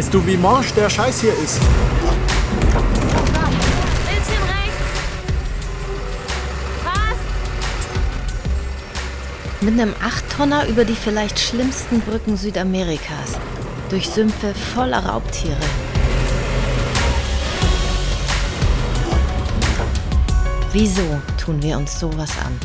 Weißt du, wie morsch der Scheiß hier ist? Bildschirm rechts. Passt. Mit einem 8-Tonner über die vielleicht schlimmsten Brücken Südamerikas. Durch Sümpfe voller Raubtiere. Wieso tun wir uns sowas an?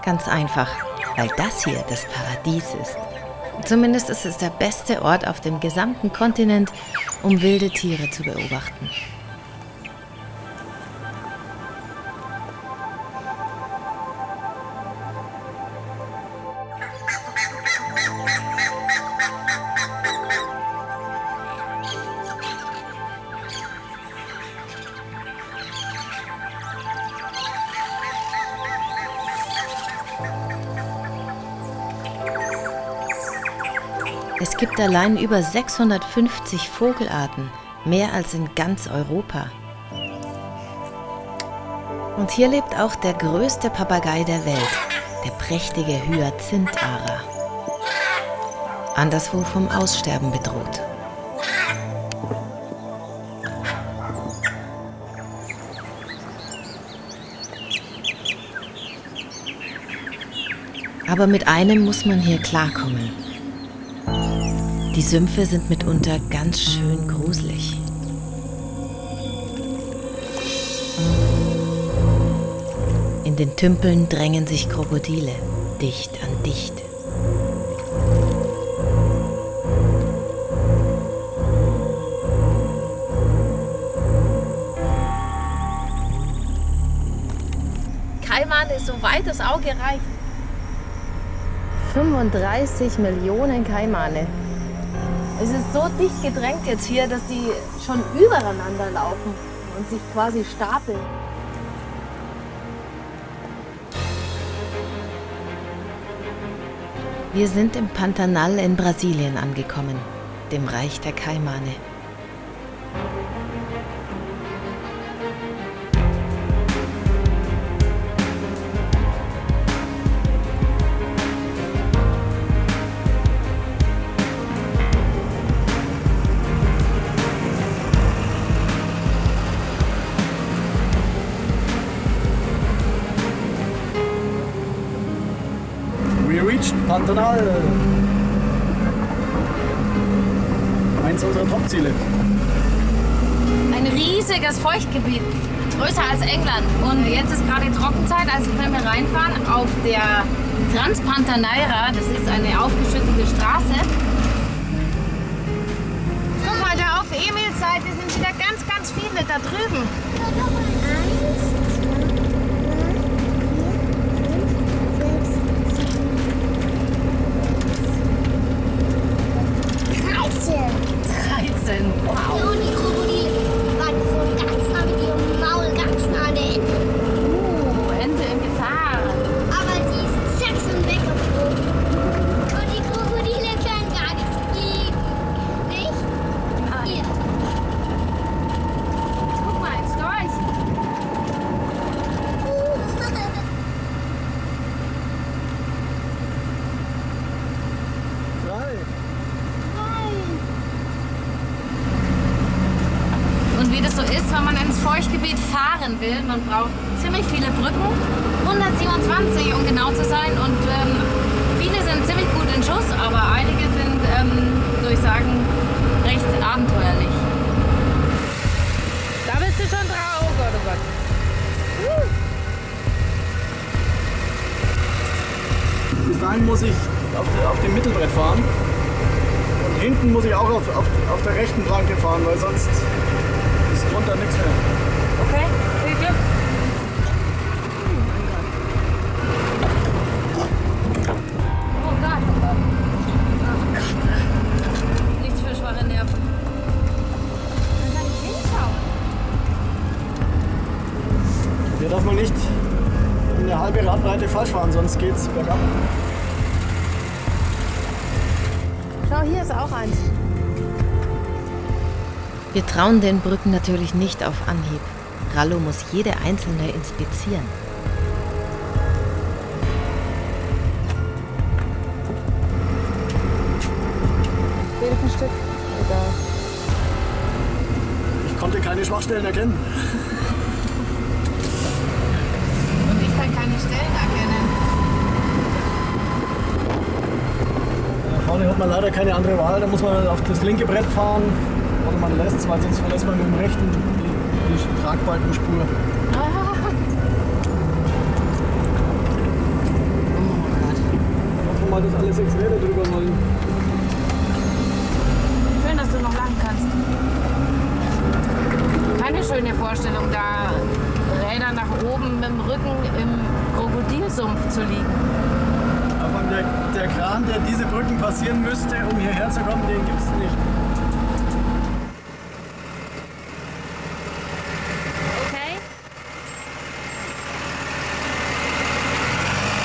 Ganz einfach, weil das hier das Paradies ist. Zumindest ist es der beste Ort auf dem gesamten Kontinent, um wilde Tiere zu beobachten. Es gibt allein über 650 Vogelarten, mehr als in ganz Europa. Und hier lebt auch der größte Papagei der Welt, der prächtige Hyazintharer. Anderswo vom Aussterben bedroht. Aber mit einem muss man hier klarkommen. Die Sümpfe sind mitunter ganz schön gruselig. In den Tümpeln drängen sich Krokodile, dicht an dicht. Kaimane ist so weit das Auge reicht. 35 Millionen Kaimane. Es ist so dicht gedrängt jetzt hier, dass die schon übereinander laufen und sich quasi stapeln. Wir sind im Pantanal in Brasilien angekommen, dem Reich der Kaimane. Pantanal. Eins unserer Top-Ziele. Ein riesiges Feuchtgebiet, größer als England. Und jetzt ist gerade Trockenzeit, also können wir reinfahren auf der Transpantanaira. Das ist eine aufgeschüttete Straße. Guck mal, da auf Emils Seite sind wieder ganz, ganz viele da drüben. 13. Wow. Und die Krokodile waren von ganz nah mit ihrem Maul ganz nah an der Ente. Ente in Gefahr. Aber die ist zack und weggeflogen. Und die Krokodile können gar nicht fliegen. Nicht? Nein. Hier. Guck mal, ein Storch. Und wie das so ist, wenn man ins Feuchtgebiet fahren will, man braucht ziemlich viele Brücken, 127 um genau zu sein. Und viele sind ziemlich gut in Schuss, aber einige sind, würde ich sagen, recht abenteuerlich. Da bist du schon drauf. Oh Gott, oh Gott. Bis dahin muss ich auf dem Mittelbrett fahren. Und hinten muss ich auch auf der rechten Planke fahren, weil sonst ist drunter nichts mehr. Okay, viel Glück. Oh Gott. Oh Gott. Nichts für schwache Nerven. Man kann nicht hinschauen. Hier darf man nicht eine halbe Radbreite falsch fahren, sonst geht's bergab. Schau, hier ist auch eins. Wir trauen den Brücken natürlich nicht auf Anhieb. Rallo muss jede einzelne inspizieren. Fehlt ein Stück. Egal. Ich konnte keine Schwachstellen erkennen. Und ich kann keine Stellen erkennen. Da vorne hat man leider keine andere Wahl, da muss man auf das linke Brett fahren oder man lässt es, weil sonst verlässt man mit dem rechten die Tragbalkenspur. Hoffen wir mal, dass alle 6 Räder drüber wollen. Schön, dass du noch lachen kannst. Keine schöne Vorstellung, da Räder nach oben mit dem Rücken im Krokodilsumpf zu liegen. Aber der Kran, der diese Brücken passieren müsste, um hierher zu kommen, den gibt es nicht. Okay.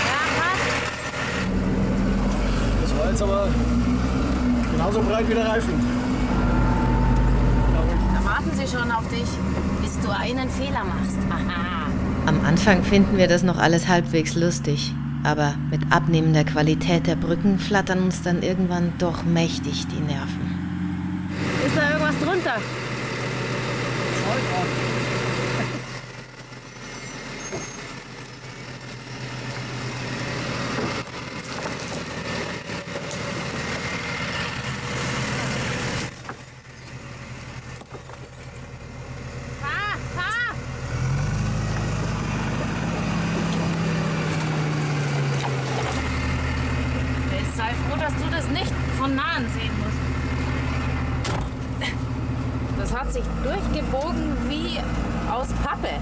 Ja, passt. Das war jetzt aber genauso breit wie der Reifen. Da warten sie schon auf dich, bis du einen Fehler machst. Aha. Am Anfang finden wir das noch alles halbwegs lustig. Aber mit abnehmender Qualität der Brücken flattern uns dann irgendwann doch mächtig die Nerven. Ist da irgendwas drunter? Sei froh, dass du das nicht von Nahen sehen musst. Das hat sich durchgebogen wie aus Pappe. Ja,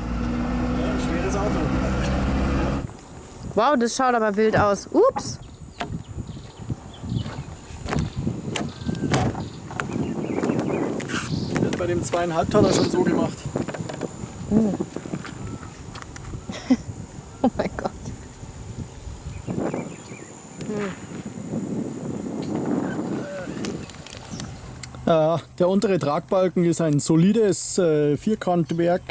ein schweres Auto. Wow, das schaut aber wild aus. Ups. Wird bei dem 2,5 Tonner schon so gemacht. Oh mein Gott. Der untere Tragbalken ist ein solides Vierkantwerk.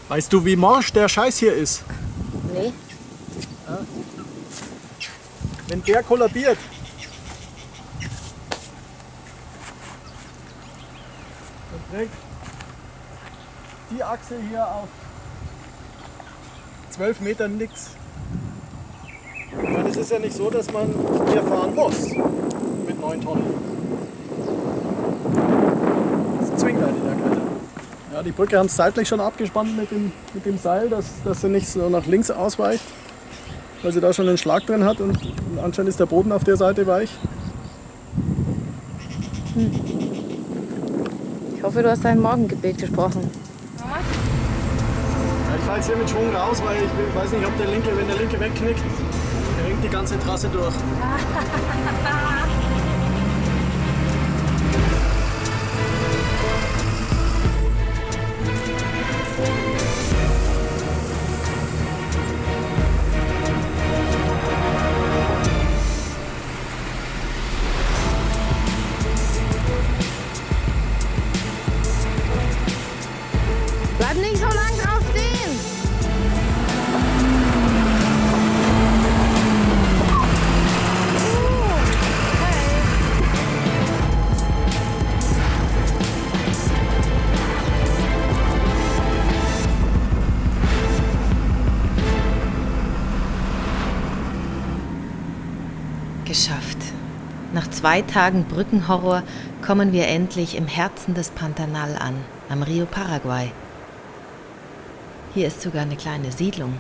Weißt du, wie morsch der Scheiß hier ist? Nee. Wenn der kollabiert, dann trägt die Achse hier auf 12 Metern nix. Weil es ist ja nicht so, dass man hier fahren muss mit 9 Tonnen. Das zwingt einen ja keiner. Ja, die Brücke haben es seitlich schon abgespannt mit dem Seil, dass sie nicht so nach links ausweicht, weil sie da schon einen Schlag drin hat und anscheinend ist der Boden auf der Seite weich. Ich hoffe, du hast dein Morgengebet gesprochen. Ja, ich fahre jetzt hier mit Schwung raus, weil ich weiß nicht, ob wenn der linke wegknickt, der ringt die ganze Trasse durch. Bleib nicht so lang drauf stehen. Geschafft. Nach 2 Tagen Brückenhorror kommen wir endlich im Herzen des Pantanal an, am Rio Paraguay. Hier ist sogar eine kleine Siedlung.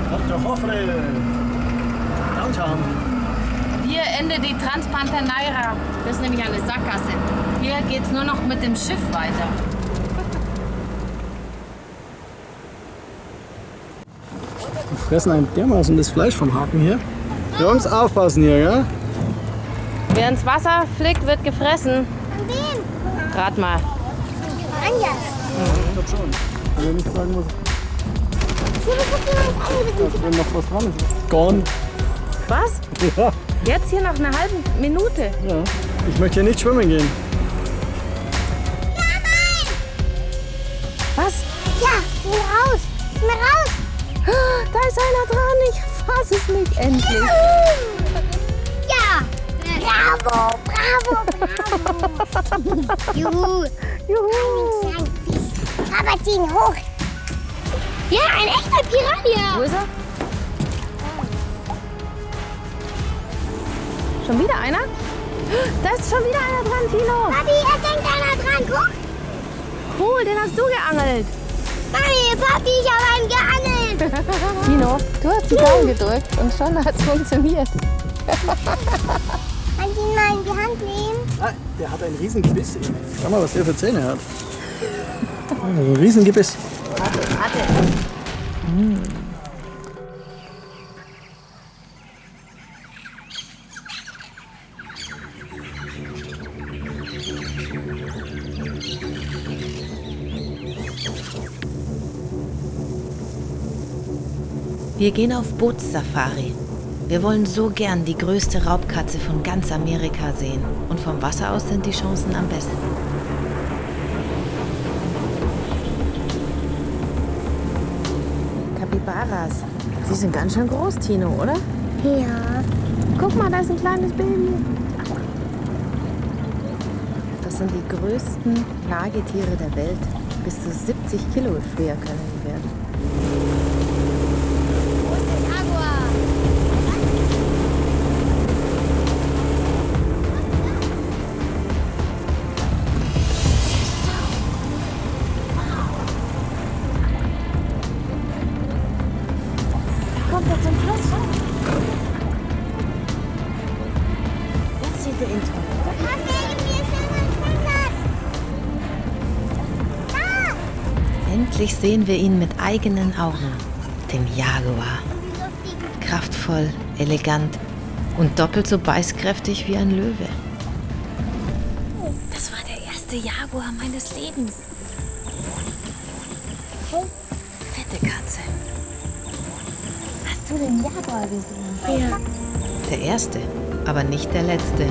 Dr. Hoffre, Downtown. Hier endet die Transpantaneira. Das ist nämlich eine Sackgasse. Hier geht's nur noch mit dem Schiff weiter. Die fressen ein dermaßen das Fleisch vom Haken hier. Jungs, aufpassen hier, ja? Wer ins Wasser fliegt, wird gefressen. Von wem? Rat mal. Anjas. Ich glaube schon. Ich will nicht sagen, wenn noch was dran ist. Gone. Was? Ja. Jetzt hier noch eine halbe Minute. Ja. Ich möchte hier nicht schwimmen gehen. Was? Ja, bin raus. Ist mir raus. Da ist einer dran. Ich fass es nicht endlich. Ja. Bravo, bravo, bravo. Juhu. Juhu. Ein Fisch. Aber ziehen hoch. Ja, ein echter Piranha. Wo ist er? Schon wieder einer? Da ist schon wieder einer dran, Tino. Papi, es hängt einer dran. Guck. Cool, den hast du geangelt. Papi, ich habe einen geangelt. Tino, du hast die Daumen gedrückt und schon hat es funktioniert. Kann ich ihn mal in die Hand nehmen? Ah, der hat ein riesen Gebiss. Schau mal, was der für Zähne hat. Ein riesen Gebiss. Warte. Wir gehen auf Bootssafari. Wir wollen so gern die größte Raubkatze von ganz Amerika sehen. Und vom Wasser aus sind die Chancen am besten. Kapibaras. Sie sind ganz schön groß, Tino, oder? Ja. Guck mal, da ist ein kleines Baby. Das sind die größten Nagetiere der Welt. Bis zu 70 Kilo schwer können die werden. Wo ist der Jaguar? Kommt er zum Fluss? Jetzt sieht er ihn toll. Endlich sehen wir ihn mit eigenen Augen. Den Jaguar. Kraftvoll, elegant und doppelt so beißkräftig wie ein Löwe. Das war der erste Jaguar meines Lebens. Fette Katze. Hast du den Jaguar gesehen? Ja. Der erste, aber nicht der letzte.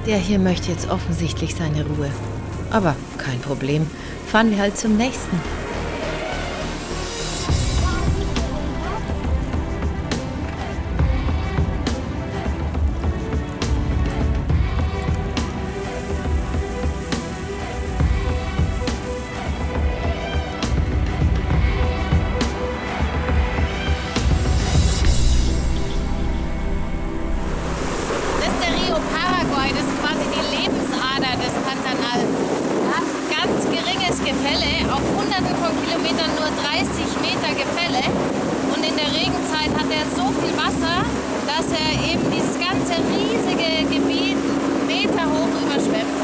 Der hier möchte jetzt offensichtlich seine Ruhe. Aber kein Problem. Fahren wir halt zum nächsten. Das ist der Rio Paraguay, das ist quasi die Lebensader des Pantanal. Er hat ganz geringes Gefälle, auf Hunderten von Kilometern nur 30 Meter Gefälle. Und in der Regenzeit hat er so viel Wasser, dass er eben dieses ganze riesige Gebiet meterhoch überschwemmt.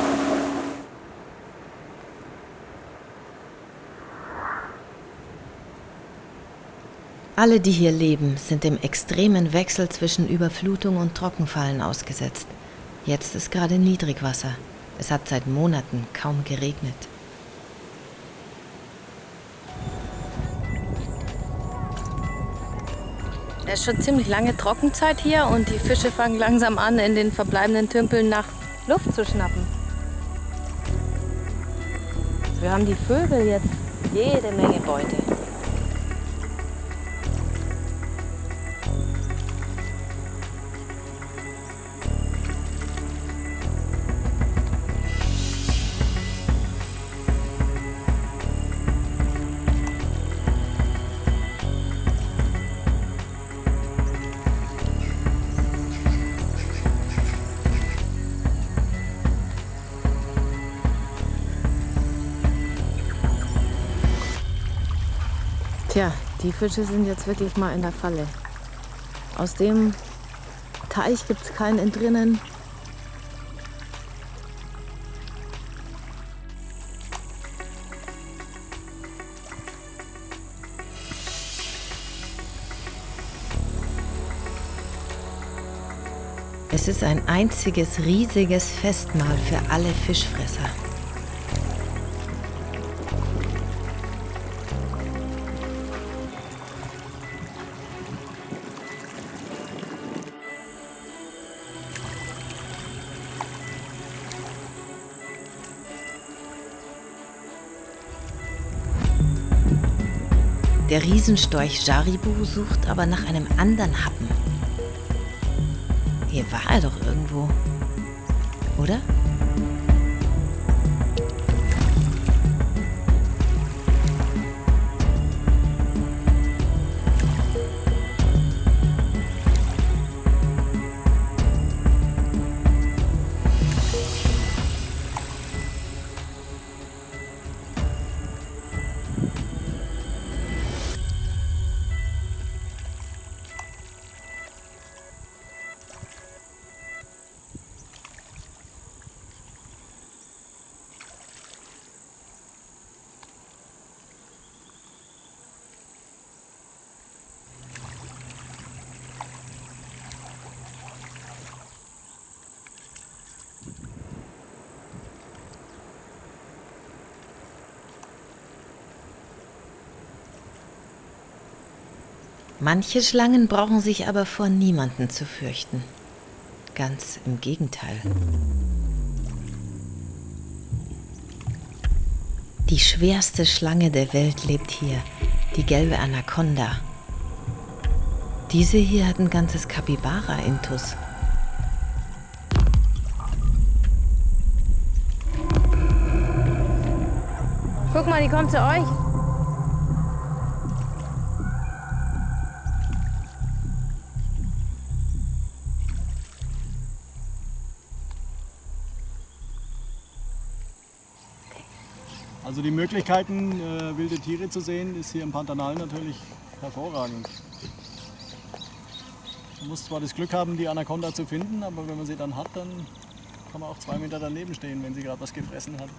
Alle, die hier leben, sind dem extremen Wechsel zwischen Überflutung und Trockenfallen ausgesetzt. Jetzt ist gerade Niedrigwasser. Es hat seit Monaten kaum geregnet. Es ist schon ziemlich lange Trockenzeit hier und die Fische fangen langsam an, in den verbleibenden Tümpeln nach Luft zu schnappen. Wir haben die Vögel jetzt jede Menge Beute. Tja, die Fische sind jetzt wirklich mal in der Falle. Aus dem Teich gibt es kein Entrinnen. Es ist ein einziges riesiges Festmahl für alle Fischfresser. Der Riesenstorch Jaribu sucht aber nach einem anderen Happen. Hier war er doch irgendwo, oder? Manche Schlangen brauchen sich aber vor niemanden zu fürchten. Ganz im Gegenteil. Die schwerste Schlange der Welt lebt hier, die gelbe Anaconda. Diese hier hat ein ganzes Capybara-Intus. Guck mal, die kommt zu euch. Also die Möglichkeiten, wilde Tiere zu sehen, ist hier im Pantanal natürlich hervorragend. Man muss zwar das Glück haben, die Anaconda zu finden, aber wenn man sie dann hat, dann kann man auch 2 Meter daneben stehen, wenn sie gerade was gefressen hat.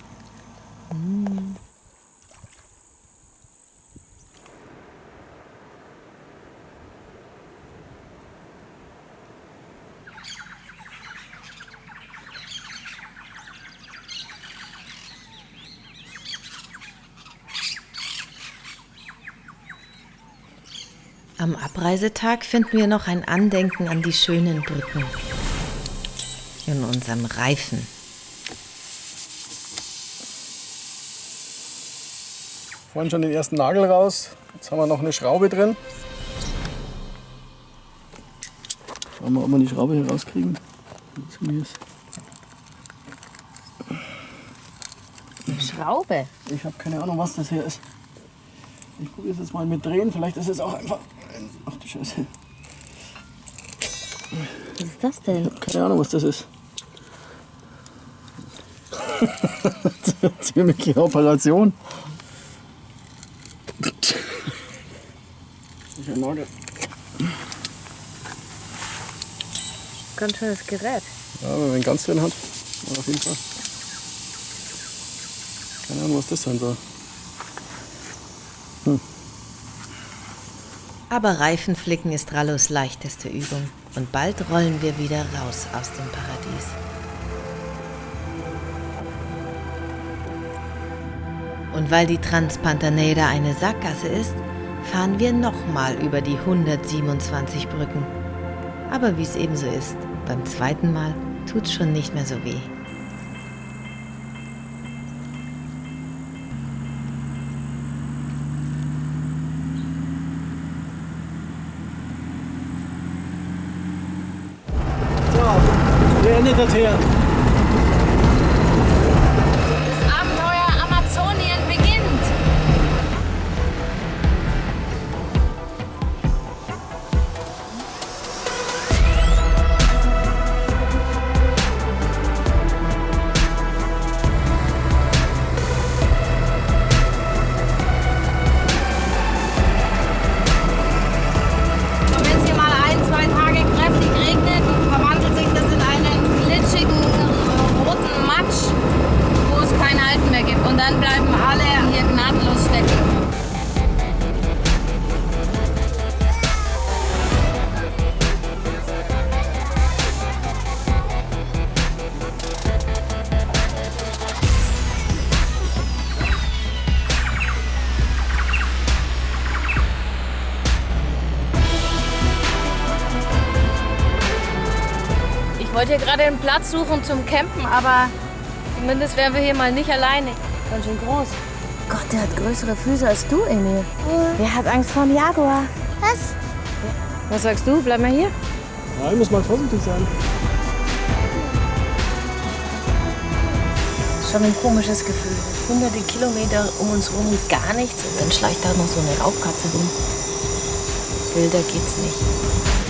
Am Abreisetag finden wir noch ein Andenken an die schönen Brücken in unserem Reifen. Vorhin schon den ersten Nagel raus, jetzt haben wir noch eine Schraube drin. Schauen wir, ob wir die Schraube hier rauskriegen. Schraube? Ich habe keine Ahnung, was das hier ist. Ich probiere es jetzt mal mit drehen, vielleicht ist es auch einfach... Ach du Scheiße. Was ist das denn? Keine Ahnung, was das ist. Ziemliche Operation. Ich ein Nagel. Ganz schönes Gerät. Ja, wenn man ihn ganz drin hat, auf jeden Fall. Keine Ahnung, was das sein soll. Aber Reifenflicken ist Rallos leichteste Übung und bald rollen wir wieder raus aus dem Paradies. Und weil die Transpantaneira eine Sackgasse ist, fahren wir nochmal über die 127 Brücken. Aber wie es eben so ist, beim zweiten Mal tut's schon nicht mehr so weh. Beendet das her. Das Abenteuer Amazonien beginnt. wollte hier gerade einen Platz suchen zum Campen, aber zumindest wären wir hier mal nicht alleine. Ganz schön groß. Gott, der hat größere Füße als du, Emil. Wer hat Angst vor einem Jaguar? Was? Was sagst du? Bleib mal hier. Ja, ich muss mal vorsichtig sein. Schon ein komisches Gefühl. Hunderte Kilometer um uns rum und gar nichts. Und dann schleicht da noch so eine Raubkatze rum. Wilder geht's nicht.